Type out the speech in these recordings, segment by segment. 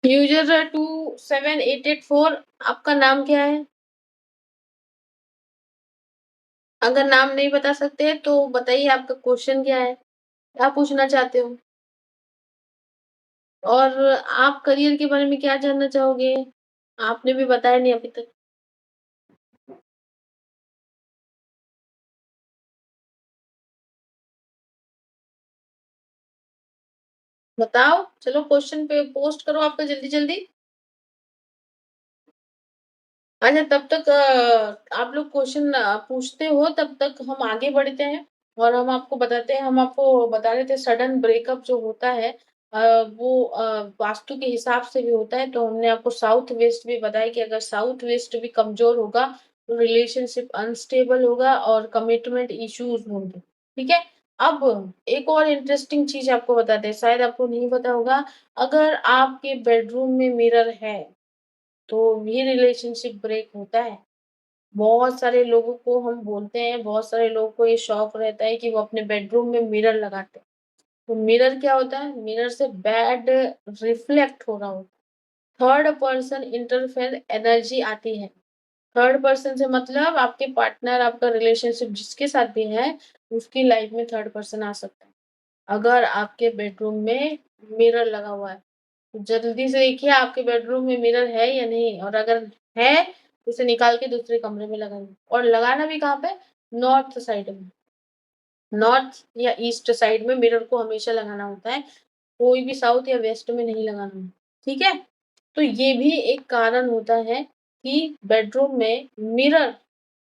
User 27884 आपका नाम क्या है? अगर नाम नहीं बता सकते तो बताइए आपका क्वेश्चन क्या है? क्या पूछना चाहते हो? और आप करियर के बारे में क्या जानना चाहोगे? आपने भी बताया नहीं अभी तक। बताओ, चलो क्वेश्चन पे पोस्ट करो आपका जल्दी-जल्दी। अच्छा तब तक आप लोग क्वेश्चन पूछते हो तब तक हम आगे बढ़ते हैं और हम आपको बता रहे थे सडन ब्रेकअप जो होता है वो वास्तु के हिसाब से भी होता है तो हमने आपको साउथ वेस्ट भी बताया कि अगर साउथ वेस्ट भी कमजोर होगा तो रिलेशनशिप अनस्टेबल होगा और कमिटमेंट इश्यूज होंगे। ठीक है। अब एक और इंटरेस्टिंग चीज आपको बताते हैं, शायद आपको नहीं पता होगा। अगर आपके बेडरूम में मिरर है तो भी रिलेशनशिप ब्रेक होता है। बहुत सारे लोगों को हम बोलते हैं, बहुत सारे लोगों को ये शौक रहता है कि वो अपने बेडरूम में मिरर लगाते हैं। तो मिरर क्या होता है? मिरर से बैड रिफ्लेक्ट हो रहा होता है। थर्ड पर्सन इंटरफेयर एनर्जी आती है। थर्ड पर्सन से मतलब आपके पार्टनर, आपका रिलेशनशिप जिसके साथ भी है, उसकी लाइफ में थर्ड पर्सन आ सकता है। अगर आपके बेडरूम में मिरर लगा हुआ है, तो जल्दी से देखिए आपके बेडरूम में मिरर है या नहीं और अगर है, तो उसे निकाल के दूसरे कमरे में लगाइए और लगाना भी कहाँ पे? नॉर्थ साइड में। नॉर्थ या ईस्ट साइड में मिरर को हमेशा लगाना होता है। कोई भी साउथ या वेस्ट में नहीं लगाना है। ठीक है? तो ये भी एक कारण होता है कि बेडरूम में मिरर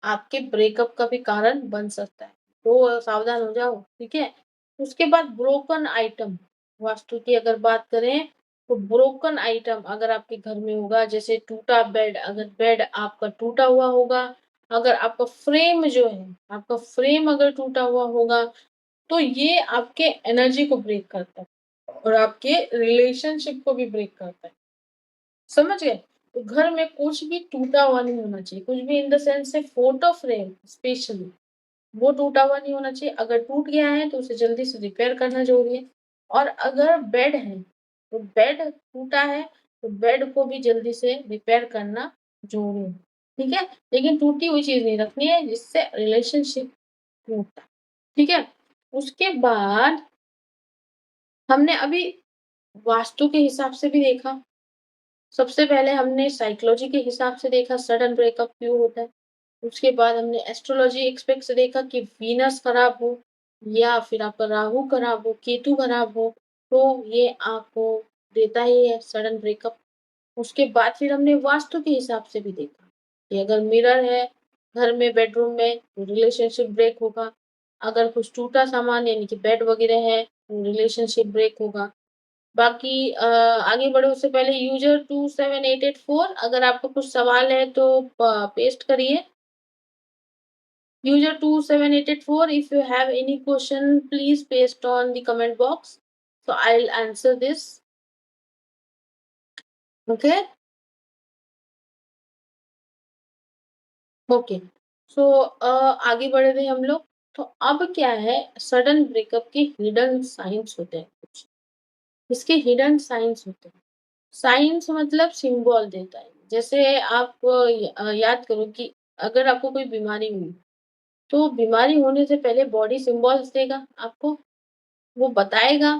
आपके ब्रेकअप का भी कारण बन सकता है। तो सावधान हो जाओ, ठीक है? उसके बाद ब्रोकन आइटम, वास्तु की अगर बात करें तो ब्रोकन आइटम अगर आपके घर में होगा जैसे टूटा बेड, अगर बेड आपका टूटा हुआ होगा, अगर आपका फ्रेम जो है, आपका फ्रेम अगर टूटा हुआ होगा, तो ये आपके एनर्जी को ब्रेक करता है और आपके रिलेशनशिप को भी ब्रेक करता है। समझ गए? तो घर में कुछ भी टूटा हुआ नहीं होना चाहिए, कुछ भी इन द सेंस से फोटो फ्रेम स्पेशली, वो टूटा हुआ नहीं होना चाहिए। अगर टूट गया है तो उसे जल्दी से रिपेयर करना ज़रूरी है और अगर बेड है, तो बेड टूटा है, तो बेड को भी जल्दी से रिपेयर करना ज़रूरी है। ठीक है? लेकिन टूटी हुई चीज़ नहीं रखनी है जिससे रिलेशनशिप टूटता है। ठीक है? उसके बाद हमने अभी वास्तु के हिसाब से भी देखा। सबसे पहले हमने साइकोलॉजी के हिसाब से देखा सडन ब्रेकअप क्यों होता है। उसके बाद हमने एस्ट्रोलॉजी एस्पेक्ट से देखा कि वीनस खराब हो या फिर आपका राहु खराब हो, केतु खराब हो, तो ये आपको देता ही है सडन ब्रेकअप। उसके बाद फिर हमने वास्तु के हिसाब से भी देखा कि अगर मिरर है घर में, बेडरूम में, तो रिलेशनशिप ब्रेक होगा। अगर कुछ टूटा सामान यानी कि बेड वगैरह है, तो रिलेशनशिप ब्रेक होगा। बाकी आगे बढ़े उससे पहले यूज़र 27884 अगर आपका कुछ सवाल है तो प पेस्ट करिए। User 27884 if you have any question please paste on the comment box. So I'll answer this. Okay? Okay. So आगे बढ़ रहे हैं हम लोग। तो अब क्या है, सडन ब्रेकअप के हिडन साइंस होते हैं कुछ। इसके हिडन साइंस होते हैं। साइंस मतलब सिंबल देता है। जैसे आप याद करो कि अगर आपको कोई बीमारी हुई, तो बीमारी होने से पहले बॉडी सिंबल्स देगा आपको। वो बताएगा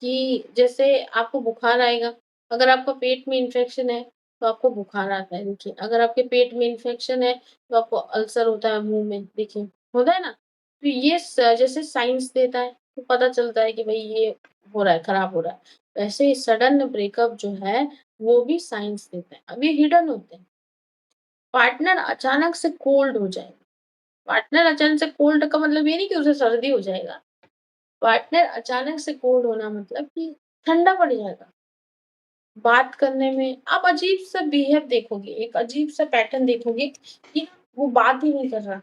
कि जैसे आपको बुखार आएगा, अगर आपका पेट में इन्फेक्शन है, तो आपको बुखार आता है देखिए। अगर आपके पेट में इन्फेक्शन है, तो आपको अल्सर होता है मुँह में देखिए, होता है ना? तो ये जैसे साइंस देता है, तो पता चलता है कि भई ये हो रहा है, खराब हो रहा है। वैसे ही सडन ब्रेकअप जो है, वो भी साइंस देता है। अब ये हिडन होते हैं। पार्टनर अचानक से कोल्ड हो जाए, पार्टनर अचानक से कोल्ड का मतलब ये नहीं कि उसे सर्दी हो जाएगा। पार्टनर अचानक से कोल्ड होना मतलब कि ठंडा पड़ जाएगा। बात करने में आप अजीब-सा बिहेव देखोगे, एक अजीब-सा पैटर्न देखोगे कि वो बात ही नहीं कर रहा,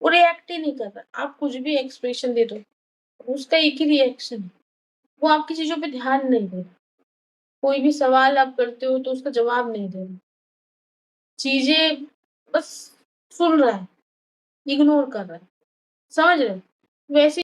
वो रिएक्ट ही नहीं कर रहा। आप कुछ भी एक्सप्रेशन दे दो, उसका एक ही रिएक्शन है, वो आपकी चीज़ों पे ध्यान नहीं दे रहा। कोई भी सवाल आप करते हो तो उसका जवाब नहीं दे रहा। चीज़ें बस सुन रहा है, इग्नोर कर रहा है। समझ रहे हो? वैसे